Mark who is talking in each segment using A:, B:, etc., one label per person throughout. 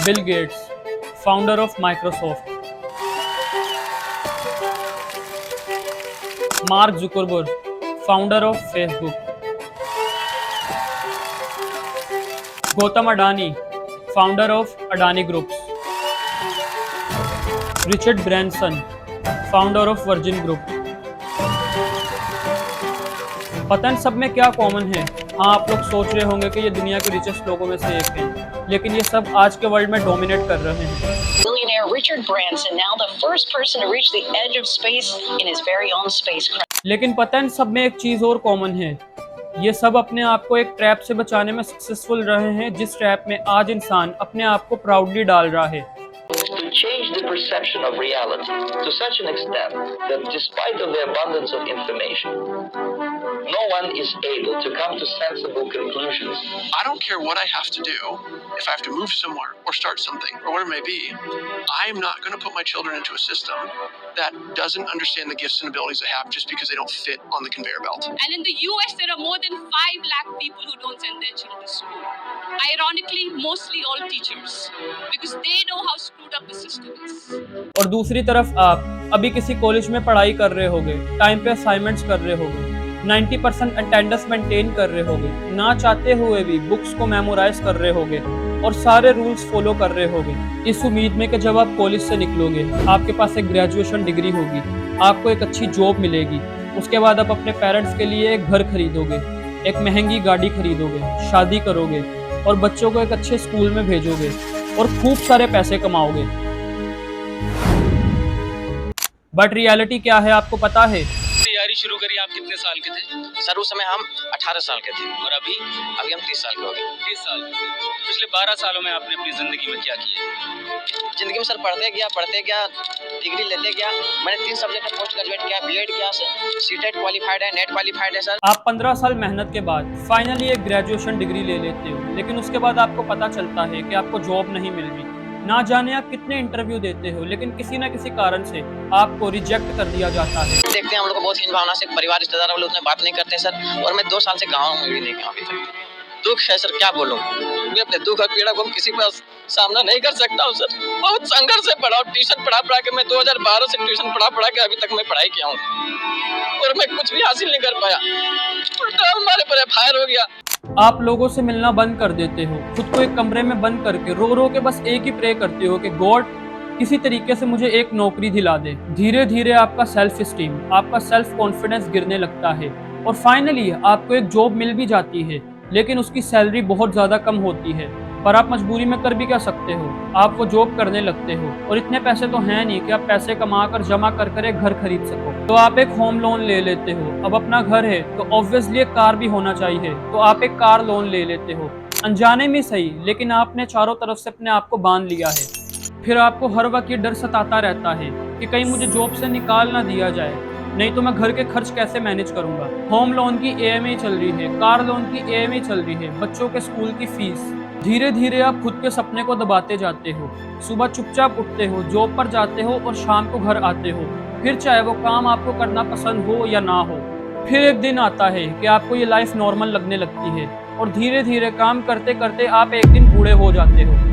A: Bill Gates, founder of Microsoft. Mark Zuckerberg, founder of Facebook. Gautam Adani, founder of Adani groups. Richard Branson, founder of virgin group. पता नहीं सब में क्या common है। हाँ, आप लोग सोच रहे होंगे कि ये दुनिया के रिचेस्ट लोगों में से एक हैं, लेकिन ये सब आज के वर्ल्ड में डोमिनेट कर रहे हैं।
B: Billionaire Richard Branson, now the first person to reach the edge of space in his very own spacecraft.
A: लेकिन पता नहीं सब में एक चीज और कॉमन है। ये सब अपने आप को एक ट्रैप से बचाने में सक्सेसफुल रहे हैं, जिस ट्रैप में आज इंसान अपने आप को प्राउडली डाल रहा है।
C: To change the perception of reality to such an extent that despite of the abundance of information, no one is able to come to sensible conclusions.
D: I don't care what I have to do. If I have to move somewhere or start something or whatever it may be, I am not going to put my children into a system that doesn't understand the gifts and abilities they have just because they don't fit on the conveyor belt.
E: And in the US, there are more than 5 lakh people who don't send their children to school. Ironically, mostly all teachers, because they know how screwed up the system is.
A: और दूसरी तरफ आप अभी किसी college में पढ़ाई कर रहे होगे, टाइम पे असाइनमेंट्स कर रहे होगे, 90% अटेंडेंस मेंटेन कर रहे होगे, ना चाहते हुए भी बुक्स को मेमोराइज कर रहे होगे और सारे रूल्स फॉलो कर रहे होगे, इस उम्मीद में कि जब आप कॉलेज से निकलोगे आपके पास एक ग्रेजुएशन डिग्री होगी, आपको एक अच्छी जॉब मिलेगी, उसके बाद आप अपने पेरेंट्स के लिए एक घर खरीदोगे, एक महंगी गाड़ी खरीदोगे, शादी करोगे और बच्चों को एक अच्छे स्कूल में भेजोगे और खूब सारे पैसे कमाओगे। बट रियलिटी क्या है आपको पता है?
F: तैयारी शुरू करी आप कितने साल के थे?
G: सर उस समय हम 18 साल के थे
F: और अभी
G: हम 30 साल के हो गए।
F: 30 साल। पिछले 12 सालों में आपने अपनी जिंदगी में क्या किया?
G: जिंदगी में सर पढ़ते गया, डिग्री लेते गया। मैंने 3 सब्जेक्ट में पोस्ट ग्रेजुएट किया, बीएड किया, सीटेट क्वालिफाइड है, नेट क्वालिफाइड है सर।
A: आप 15 साल मेहनत के बाद फाइनली एक ग्रेजुएशन डिग्री ले लेते हो, लेकिन उसके बाद आपको पता चलता है कि आपको जॉब नहीं मिल रही। ना जाने आप कितने इंटरव्यू देते हो, लेकिन किसी न किसी कारण से आपको रिजेक्ट कर दिया जाता है।
G: देखते हैं हम लोग को बहुत हीन भावना से, परिवार रिश्तेदार वाले उतने बात नहीं करते सर, और मैं 2 साल से गाँव में भी नहीं गया अभी तक। दुख है सर, क्या बोलूं, मैं अपने दुख और पीड़ा को किसी पर सामना नहीं कर सकता हूं सर। बहुत संघर्ष से पढ़ा, ट्यूशन पढ़ा के मैं 2012 से ट्यूशन पढ़ा के अभी तक मैं पढ़ाई किया हूं और मैं कुछ भी हासिल नहीं कर पाया। उल्टा हमारे पर फायर हो गया।
A: आप लोगों से मिलना बंद कर देते हो, खुद को एक कमरे में बंद करके रो रो के बस एक ही प्रे करते हो कि गॉड किसी तरीके से मुझे एक नौकरी दिला दे। धीरे धीरे आपका सेल्फ स्टीम, आपका सेल्फ कॉन्फिडेंस गिरने लगता है और फाइनली आपको एक जॉब मिल भी जाती है, लेकिन उसकी सैलरी बहुत ज़्यादा कम होती है। पर आप मजबूरी में कर भी क्या सकते हो, आप वो जॉब करने लगते हो और इतने पैसे तो हैं नहीं कि आप पैसे कमा कर जमा कर एक घर खरीद सको, तो आप एक होम लोन ले लेते हो। अब अपना घर है तो ऑब्वियसली एक कार भी होना चाहिए, तो आप एक कार लोन ले लेते हो, अनजाने में सही, लेकिन आपने चारों तरफ से अपने आप को बांध लिया है। फिर आपको हर वक्त ये डर सताता रहता है कि कहीं मुझे जॉब से निकाल ना दिया जाए, नहीं तो मैं घर के खर्च कैसे मैनेज करूंगा। होम लोन की ईएमआई चल रही है, कार लोन की ईएमआई चल रही है, बच्चों के स्कूल की फीस। धीरे धीरे आप खुद के सपने को दबाते जाते हो, सुबह चुपचाप उठते हो, जॉब पर जाते हो और शाम को घर आते हो, फिर चाहे वो काम आपको करना पसंद हो या ना हो। फिर एक दिन आता है कि आपको ये लाइफ नॉर्मल लगने लगती है और धीरे धीरे काम करते करते आप एक दिन बूढ़े हो जाते हो।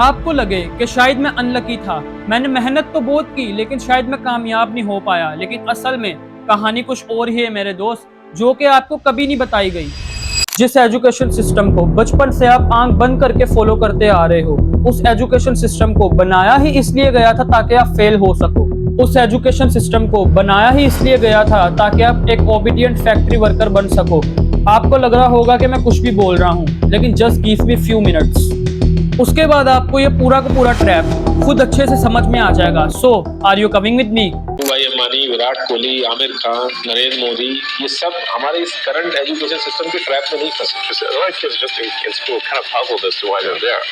A: आपको लगे कि शायद मैं अनलकी था, मैंने मेहनत तो बहुत की लेकिन शायद मैं कामयाब नहीं हो पाया, लेकिन असल में कहानी कुछ और ही है मेरे दोस्त, जो कि आपको कभी नहीं बताई गई। जिस एजुकेशन सिस्टम को बचपन से आप आंख बंद करके फॉलो करते आ रहे हो, उस एजुकेशन सिस्टम को बनाया ही इसलिए गया था ताकि आप फेल हो सको। उस एजुकेशन सिस्टम को बनाया ही इसलिए गया था ताकि आप एक ओबीडियंट फैक्ट्री वर्कर बन सको। आपको लग रहा होगा कि मैं कुछ भी बोल रहा हूँ, लेकिन just give me few minutes, उसके बाद आपको ये पूरा का पूरा ट्रैप खुद अच्छे से समझ में आ जाएगा। So are you coming with me?
H: भाई अंबानी, विराट कोहली, आमिर खान, नरेंद्र मोदी, ये सब हमारे इस करंट एजुकेशन सिस्टम के ट्रैप में नहीं फंसे। kids just in school kind of puzzled as to why they're there.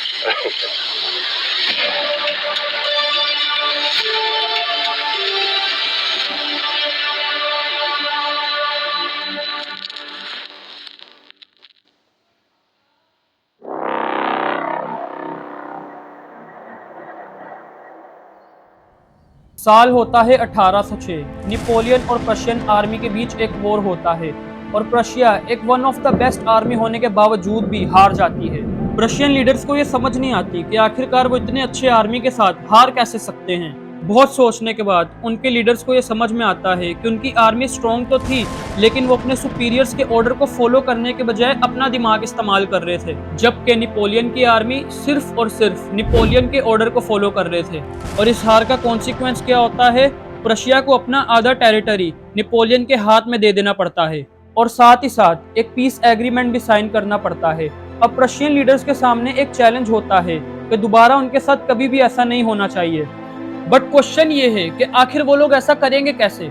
A: साल होता है 1806। नेपोलियन और प्रशियन आर्मी के बीच एक वॉर होता है और प्रशिया एक one of the best army होने के बावजूद भी हार जाती है। रशियन लीडर्स को ये समझ नहीं आती कि आखिरकार वो इतने अच्छे आर्मी के साथ हार कैसे सकते हैं। बहुत सोचने के बाद उनके लीडर्स को ये समझ में आता है कि उनकी आर्मी स्ट्रॉन्ग तो थी, लेकिन वो अपने सुपीरियर्स के ऑर्डर को फॉलो करने के बजाय अपना दिमाग इस्तेमाल कर रहे थे, जबकि नेपोलियन की आर्मी सिर्फ और सिर्फ नेपोलियन के ऑर्डर को फॉलो कर रहे थे। और इस हार का कॉन्सिक्वेंस क्या होता है? प्रशिया को अपना आधा टेरिटरी नेपोलियन के हाथ में दे देना पड़ता है और साथ ही साथ एक पीस एग्रीमेंट भी साइन करना पड़ता है। अब रशियन लीडर्स के सामने एक चैलेंज होता है कि दोबारा उनके साथ कभी भी ऐसा नहीं होना चाहिए। बट क्वेश्चन ये है कि आखिर वो लोग ऐसा करेंगे कैसे?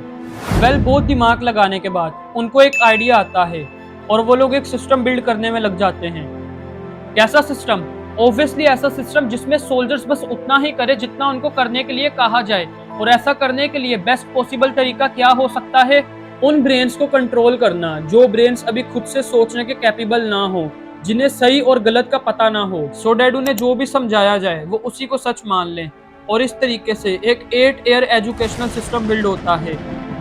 A: बहुत दिमाग लगाने के बाद उनको एक आइडिया आता है और वो लोग एक सिस्टम बिल्ड करने में लग जाते हैं। कैसा सिस्टम? ऑब्वियसली ऐसा सिस्टम जिसमें सोल्जर्स बस उतना ही करे जितना उनको करने के लिए कहा जाए। और ऐसा करने के लिए बेस्ट पॉसिबल तरीका क्या हो सकता है? उन ब्रेन्स को कंट्रोल करना जो ब्रेन्स अभी खुद से सोचने के कैपेबल ना हो, जिन्हें सही और गलत का पता ना हो, सो डैट उन्हें जो भी समझाया जाए वो उसी को सच मान लें। और इस तरीके से एक 8 ईयर एजुकेशनल सिस्टम बिल्ड होता है,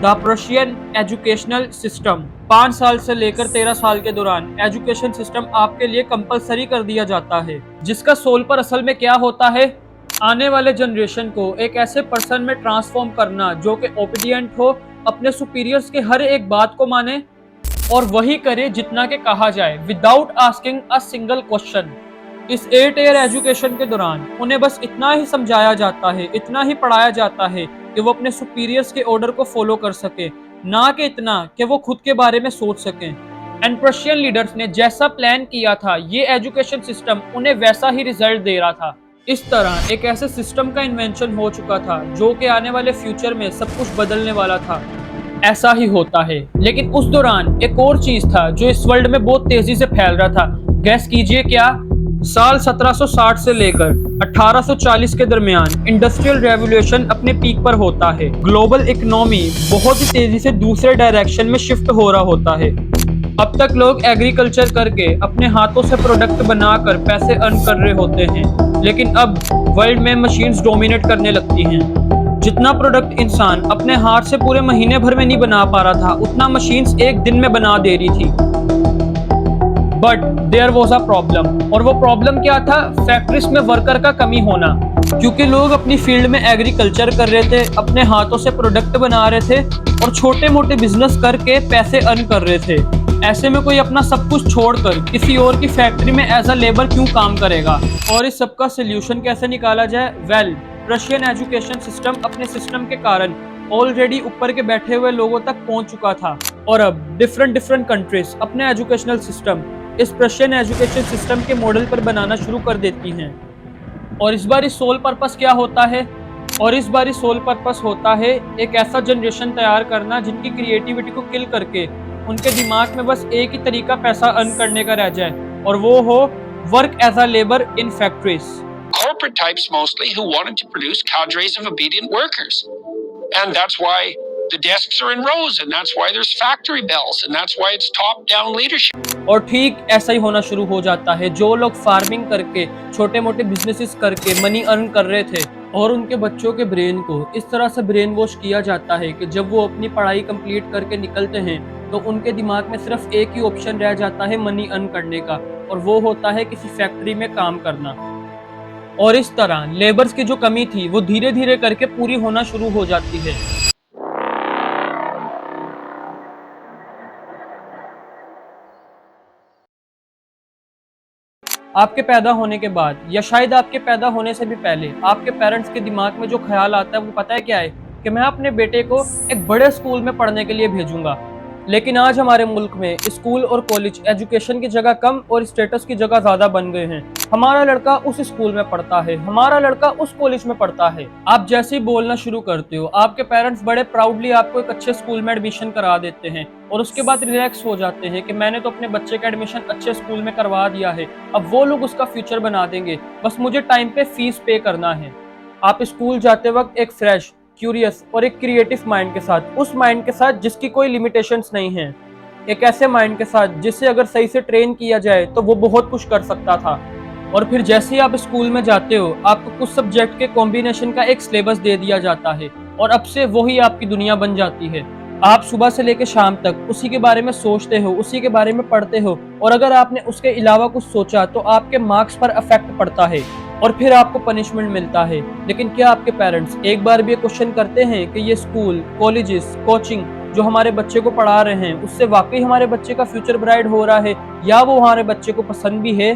A: द प्रशियन एजुकेशनल सिस्टम। 5 साल से लेकर 13 साल के दौरान एजुकेशन सिस्टम आपके लिए कंपलसरी कर दिया जाता है, जिसका सोल पर असल में क्या होता है? आने वाले जनरेशन को एक ऐसे पर्सन में ट्रांसफॉर्म करना जो कि ओबीडियंट हो, अपने सुपीरियर्स के हर एक बात को माने और वही करे जितना के कहा जाए, without asking a single question. इस 8 ईयर एजुकेशन के दौरान उन्हें बस इतना ही समझाया जाता है, इतना ही पढ़ाया जाता है कि वो अपने सुपीरियर्स के ऑर्डर को फॉलो कर सके, ना कि इतना कि वो खुद के बारे में सोच सकें। एंड प्रशियन लीडर्स ने जैसा प्लान किया था, ये एजुकेशन सिस्टम उन्हें वैसा ही रिजल्ट दे रहा था। इस तरह एक ऐसे सिस्टम का इन्वेंशन हो चुका था जो कि आने वाले फ्यूचर में सब कुछ बदलने वाला था। ऐसा ही होता है, लेकिन उस दौरान एक और चीज था जो इस वर्ल्ड में बहुत तेजी से फैल रहा था। गैस कीजिए क्या? साल 1760 से लेकर 1840 के दरमियान इंडस्ट्रियल रेवोल्यूशन अपने पीक पर होता है। ग्लोबल इकोनॉमी बहुत ही तेजी से दूसरे डायरेक्शन में शिफ्ट हो रहा होता है। अब तक लोग एग्रीकल्चर करके अपने हाथों से प्रोडक्ट बनाकर पैसे अर्न कर रहे होते हैं, लेकिन अब वर्ल्ड में मशीन्स डोमिनेट करने लगती हैं। जितना प्रोडक्ट इंसान अपने हाथ से पूरे महीने भर में नहीं बना पा रहा था, उतना मशीन्स एक दिन में बना दे रही थी। But there was a problem, और वो प्रॉब्लम क्या था? फैक्ट्रीज में वर्कर का कमी होना, क्योंकि लोग अपनी फील्ड में एग्रीकल्चर कर रहे थे, अपने हाथों से प्रोडक्ट बना रहे थे और छोटे मोटे बिजनेस करके पैसे अर्न कर रहे थे। ऐसे में कोई अपना सब कुछ छोड़कर किसी और की फैक्ट्री में एज अ लेबर क्यों काम करेगा? और इस सब का सोल्यूशन कैसे निकाला जाए? वेल, रशियन एजुकेशन सिस्टम अपने सिस्टम के कारण ऑलरेडी ऊपर के बैठे हुए लोगों तक पहुंच चुका था, और अब डिफरेंट कंट्रीज अपने एजुकेशनल सिस्टम इस रशियन एजुकेशन सिस्टम के मॉडल पर बनाना शुरू कर देती हैं। और इस बार सोल पर्पस क्या होता है? और इस बार सोल पर्पस होता है एक ऐसा जनरेशन तैयार करना जिनकी क्रिएटिविटी को किल करके उनके दिमाग में बस एक ही तरीका पैसा अर्न करने का रह जाए, और वो who work as a labour in factories.
D: Corporate types mostly who wanted to produce cadres of obedient workers. And that's why the desks are in rows, and that's why there's factory bells, and that's why it's top-down leadership.
A: और ठीक ऐसा ही होना शुरू हो जाता है। जो लोग फार्मिंग करके छोटे मोटे बिजनेसेस करके मनी अर्न कर रहे थे, और उनके बच्चों के ब्रेन को इस तरह से ब्रेन वॉश किया जाता है कि जब वो अपनी पढ़ाई कंप्लीट करके निकलते हैं तो उनके दिमाग में सिर्फ एक ही ऑप्शन रह जाता है मनी अर्न करने का, और वो होता है किसी फैक्ट्री में काम करना। और इस तरह लेबर्स की जो कमी थी वो धीरे धीरे करके पूरी होना शुरू हो जाती है। आपके पैदा होने के बाद, या शायद आपके पैदा होने से भी पहले, आपके पेरेंट्स के दिमाग में जो ख्याल आता है वो पता है क्या है? कि मैं अपने बेटे को एक बड़े स्कूल में पढ़ने के लिए भेजूंगा। लेकिन आज हमारे मुल्क में स्कूल और कॉलेज एजुकेशन की जगह कम और स्टेटस की जगह ज्यादा बन गए हैं। हमारा लड़का उस स्कूल में पढ़ता है, हमारा लड़का उस कॉलेज में पढ़ता है। आप जैसे ही बोलना शुरू करते हो, आपके पेरेंट्स बड़े प्राउडली आपको एक अच्छे स्कूल में एडमिशन करा देते हैं, और उसके बाद रिलैक्स हो जाते हैं कि मैंने तो अपने बच्चे का एडमिशन अच्छे स्कूल में करवा दिया है, अब वो लोग उसका फ्यूचर बना देंगे, बस मुझे टाइम पे फीस पे करना है। आप स्कूल जाते वक्त एक फ्रेश, क्यूरियस और एक क्रिएटिव माइंड के साथ, उस माइंड के साथ जिसकी कोई लिमिटेशंस नहीं है, एक ऐसे माइंड के साथ जिसे अगर सही से ट्रेन किया जाए तो वो बहुत कुछ कर सकता था। और फिर जैसे ही आप स्कूल में जाते हो, आपको कुछ सब्जेक्ट के कॉम्बिनेशन का एक सिलेबस दे दिया जाता है, और अब से वही आपकी दुनिया बन जाती है। आप सुबह से लेकर शाम तक उसी के बारे में सोचते हो, उसी के बारे में पढ़ते हो, और अगर आपने उसके अलावा कुछ सोचा तो आपके मार्क्स पर इफेक्ट पड़ता है और फिर आपको पनिशमेंट मिलता है। लेकिन क्या आपके पेरेंट्स एक बार भी ये क्वेश्चन करते हैं कि ये स्कूल, कॉलेजेस, कोचिंग जो हमारे बच्चे को पढ़ा रहे हैं उससे वाकई हमारे बच्चे का फ्यूचर ब्राइट हो रहा है, या वो हमारे बच्चे को पसंद भी है?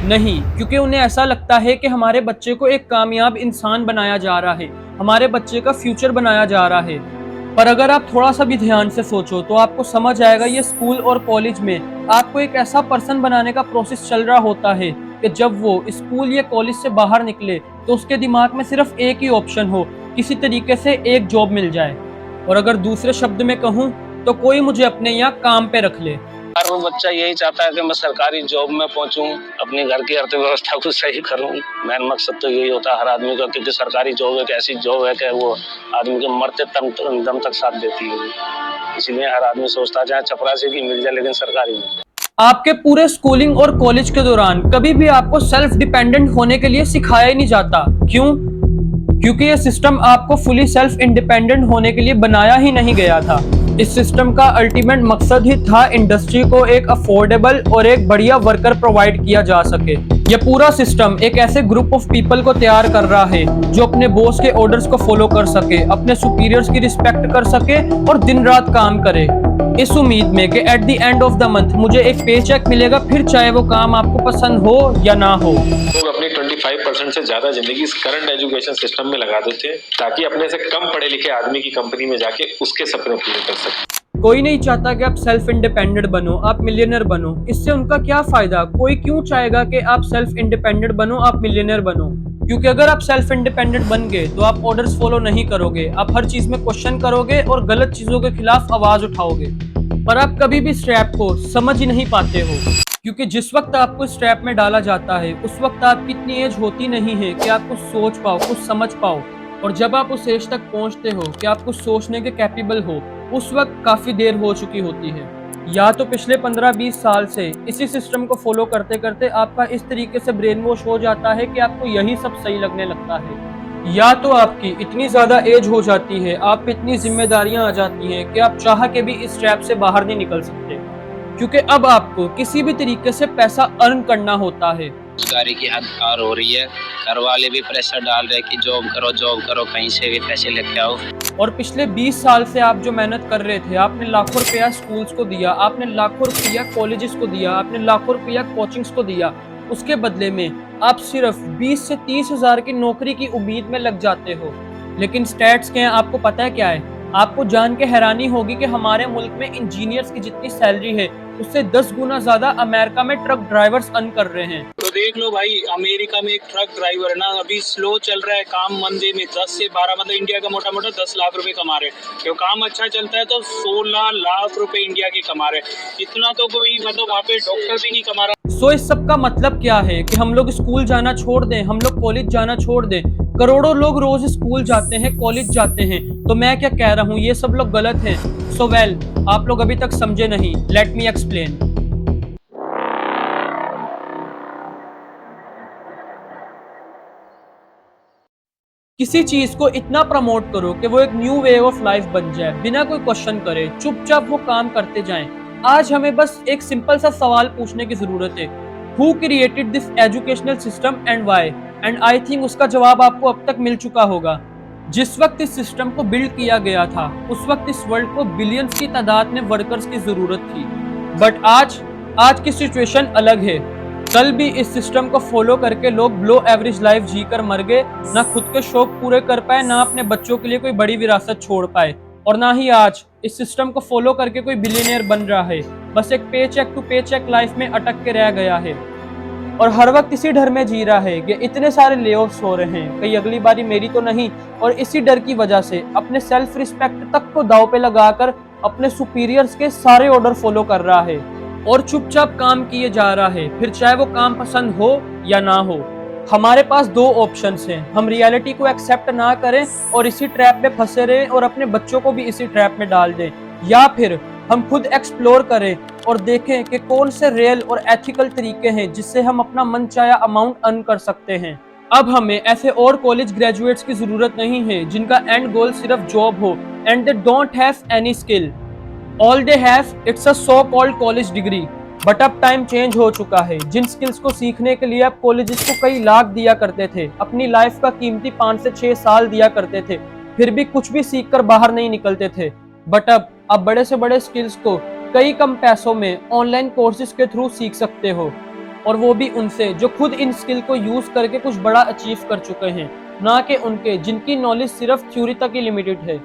A: नहीं, क्योंकि उन्हें ऐसा लगता है कि हमारे बच्चे को एक कामयाब इंसान बनाया जा रहा है, हमारे बच्चे का फ्यूचर बनाया जा रहा है। पर अगर आप थोड़ा सा भी ध्यान से सोचो तो आपको समझ आएगा ये स्कूल और कॉलेज में आपको एक ऐसा पर्सन बनाने का प्रोसेस चल रहा होता है कि जब वो स्कूल या कॉलेज से बाहर निकले तो उसके दिमाग में सिर्फ एक ही ऑप्शन हो, किसी तरीके से एक जॉब मिल जाए। और अगर दूसरे शब्द में कहूँ तो कोई मुझे अपने यहाँ काम पे रख ले।
F: हर वो बच्चा यही चाहता है कि मैं सरकारी जॉब में पहुंचूं, अपने घर की अर्थव्यवस्था को सही करूं। मेन मकसद तो यही होता है हर आदमी का, क्योंकि सरकारी जॉब एक ऐसी जॉब है कि वो आदमी के मरते दम तक साथ देती है। इसीलिए हर आदमी सोचता है चाहे चपरासी की मिल जाए लेकिन सरकारी मिल जाए।
A: आपके पूरे स्कूलिंग और कॉलेज के दौरान कभी भी आपको सेल्फ डिपेंडेंट होने के लिए सिखाया ही नहीं जाता। क्यों? क्योंकि ये सिस्टम आपको फुली सेल्फ इंडिपेंडेंट होने के लिए बनाया ही नहीं गया था। इस सिस्टम का अल्टीमेट मकसद ही था इंडस्ट्री को एक अफोर्डेबल और एक बढ़िया वर्कर प्रोवाइड किया जा सके। ये पूरा सिस्टम एक ऐसे ग्रुप ऑफ पीपल को तैयार कर रहा है जो अपने बॉस के ऑर्डर्स को फॉलो कर सके, अपने सुपीरियर्स की रिस्पेक्ट कर सके और दिन रात काम करे, इस उम्मीद में कि at the end of the month मुझे एक पे चेक मिलेगा, फिर चाहे वो काम आपको पसंद हो या ना हो।
H: लोग अपनी 25% से ज्यादा जिंदगी इस करंट एजुकेशन सिस्टम में लगा देते हैं ताकि अपने से कम पढ़े लिखे आदमी की कंपनी में जाके उसके सपने पूरे कर सके।
A: कोई नहीं चाहता कि आप सेल्फ इंडिपेंडेंट बनो, आप मिलियनर बनो। इससे उनका क्या फायदा? कोई क्यों चाहेगा कि आप सेल्फ इंडिपेंडेंट बनो, आप मिलियनर बनो? क्योंकि अगर आप सेल्फ इंडिपेंडेंट बन गए तो आप ऑर्डर्स फॉलो नहीं करोगे, आप हर चीज में क्वेश्चन करोगे और गलत चीजों के खिलाफ आवाज उठाओगे। पर आप कभी भी स्ट्रैप को समझ ही नहीं पाते हो, क्योंकि जिस वक्त आपको स्ट्रैप में डाला जाता है उस वक्त आपकी इतनी एज होती नहीं है कि आप कुछ सोच पाओ, कुछ समझ पाओ। और जब आप उस एज तक पहुंचते हो कि आप कुछ सोचने के कैपेबल हो, उस वक्त काफी देर हो चुकी होती है। या तो पिछले 15-20 साल से इसी सिस्टम को फॉलो करते करते आपका इस तरीके से ब्रेन वॉश हो जाता है कि आपको यही सब सही लगने लगता है, या तो आपकी इतनी ज्यादा एज हो जाती है, आप पे इतनी जिम्मेदारियां आ जाती हैं कि आप चाह के भी इस ट्रैप से बाहर नहीं निकल सकते, क्योंकि अब आपको किसी भी तरीके से पैसा अर्न करना होता है।
G: बेरोजगारी की हद पार हो रही है, घर वाले भी प्रेशर डाल रहे हैं कि जॉब करो, कहीं से भी पैसे लेके आओ। और
A: पिछले 20 साल से आप जो मेहनत कर रहे थे, आपने लाखों रुपया स्कूल्स को दिया, आपने लाखों रुपया कॉलेजेस को दिया, आपने लाखों रुपया कोचिंग्स को दिया, उसके बदले में आप सिर्फ 20 से 30 हजार की नौकरी की उम्मीद में लग जाते हो। लेकिन स्टैट्स के हैं, आपको पता है क्या है? आपको जान के हैरानी होगी कि हमारे मुल्क में इंजीनियर्स की जितनी सैलरी है उससे 10 गुना ज्यादा अमेरिका में ट्रक ड्राइवर्स अर्न कर रहे हैं।
F: तो देख लो भाई, अमेरिका में एक ट्रक ड्राइवर ना अभी स्लो चल रहा है, काम मंदे में 10 से 12 मतलब इंडिया का मोटा मोटा 10 लाख रुपए कमा रहे हैं। जो काम अच्छा चलता है तो 16 लाख रुपए इंडिया के कमा रहे हैं। इतना तो कोई मतलब वहाँ पे डॉक्टर भी नहीं कमा रहा।
A: सो इस सब का मतलब क्या है कि हम लोग स्कूल जाना छोड़ दें, हम लोग कॉलेज जाना छोड़ दें। करोड़ों लोग रोज स्कूल जाते हैं, कॉलेज जाते हैं, तो मैं क्या कह रहा हूँ, ये सब लोग गलत हैं। सो वेल, आप लोग अभी तक समझे नहीं, लेट मी एक्सप्लेन। किसी चीज को इतना प्रमोट करो कि वो एक न्यू वे ऑफ लाइफ बन जाए, बिना कोई क्वेश्चन करे चुपचाप वो काम करते जाएं। आज हमें बस एक सिंपल सा सवाल पूछने की जरूरत है, who created this educational system and why? And I think उसका जवाब आपको अब तक मिल चुका होगा। जिस वक्त इस सिस्टम को बिल्ड किया गया था उस वक्त इस वर्ल्ड को बिलियंस की तादाद में वर्कर्स की जरूरत थी, बट आज की सिचुएशन अलग है। कल भी इस सिस्टम को फॉलो करके लोग लो एवरेज लाइफ जीकर मर गए, ना खुद के शौक पूरे कर पाए, ना अपने बच्चों के लिए कोई बड़ी विरासत छोड़ पाए, और ना ही आज इस सिस्टम को फॉलो करके कोई बिलियनियर बन रहा है। बस एक पे चेक टू पे चेक लाइफ में अटक के रह गया है और हर वक्त इसी डर में जी रहा है कि इतने सारे लेऑफ्स हो रहे हैं, कहीं अगली बारी मेरी तो नहीं। और इसी डर की वजह से अपने सेल्फ रिस्पेक्ट तक को दाव पे लगाकर अपने सुपीरियर्स के सारे ऑर्डर फॉलो कर रहा है और चुपचाप काम किए जा रहा है, फिर चाहे वो काम पसंद हो या ना हो। हमारे पास दो ऑप्शंस हैं, हम रियलिटी को एक्सेप्ट ना करें और इसी ट्रैप में फंसे रहें और अपने बच्चों को भी इसी ट्रैप में डाल दें, या फिर हम खुद एक्सप्लोर करें और देखें कि कौन से रियल और एथिकल तरीके हैं जिससे हम अपना मनचाहा अमाउंट अर्न कर सकते हैं। अब हमें ऐसे और कॉलेज ग्रेजुएट्स की जरूरत नहीं है जिनका एंड गोल सिर्फ जॉब हो and they don't have any skill. All they have it's a so called college degree. But अब टाइम चेंज हो चुका है। जिन स्किल्स को सीखने के लिए आप कॉलेजेस को कई लाख दिया करते थे, अपनी लाइफ का कीमती 5 से 6 साल दिया करते थे, फिर भी कुछ भी सीख कर बाहर नहीं निकलते थे। बट अब बड़े से बड़े स्किल्स को कई कम पैसों में ऑनलाइन कोर्सेज के थ्रू सीख सकते हो, और वो भी उनसे जो खुद इन स्किल को यूज करके कुछ बड़ा अचीव कर चुके हैं, ना कि उनके जिनकी नॉलेज सिर्फ थ्योरी तक ही लिमिटेड है।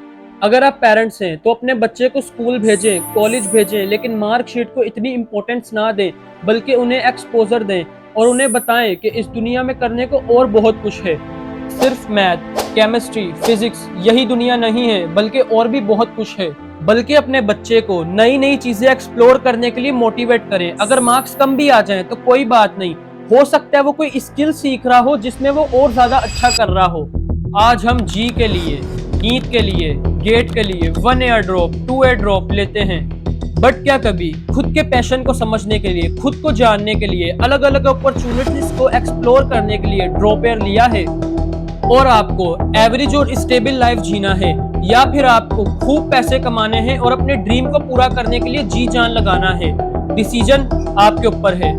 A: अगर आप पेरेंट्स हैं तो अपने बच्चे को स्कूल भेजें, कॉलेज भेजें, लेकिन मार्कशीट को इतनी इंपॉर्टेंस ना दें, बल्कि उन्हें एक्सपोजर दें और उन्हें बताएं कि इस दुनिया में करने को और बहुत कुछ है। सिर्फ मैथ, केमिस्ट्री, फिजिक्स यही दुनिया नहीं है, बल्कि और भी बहुत कुछ है। बल्कि अपने बच्चे को नई नई चीजें एक्सप्लोर करने के लिए मोटिवेट करें। अगर मार्क्स कम भी आ जाएं तो कोई बात नहीं, हो सकता है वो कोई स्किल सीख रहा हो जिसमें वो और ज्यादा अच्छा कर रहा हो। आज हम जी के लिए, नीट के लिए, गेट के लिए 1 एयर ड्रॉप, 2 एयर ड्रॉप लेते हैं, बट क्या कभी खुद के पैशन को समझने के लिए, खुद को जानने के लिए, अलग अलग अपॉर्चुनिटीज को एक्सप्लोर करने के लिए ड्रॉप एयर लिया है? और आपको एवरेज और स्टेबल लाइफ जीना है, या फिर आपको खूब पैसे कमाने हैं और अपने ड्रीम को पूरा करने के लिए जी जान लगाना है? डिसीजन आपके ऊपर है।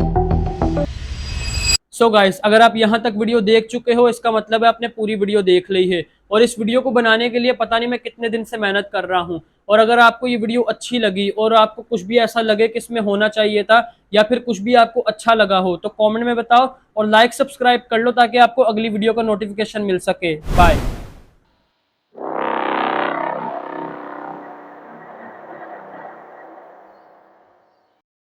A: सो गाइस, अगर आप यहाँ तक वीडियो देख चुके हो, इसका मतलब है आपने पूरी वीडियो देख ली है। और इस वीडियो को बनाने के लिए पता नहीं मैं कितने दिन से मेहनत कर रहा हूँ। और अगर आपको ये वीडियो अच्छी लगी और आपको कुछ भी ऐसा लगे कि इसमें होना चाहिए था, या फिर कुछ भी आपको अच्छा लगा हो, तो कमेंट में बताओ और लाइक सब्सक्राइब कर लो ताकि आपको अगली वीडियो का नोटिफिकेशन मिल सके। बाय।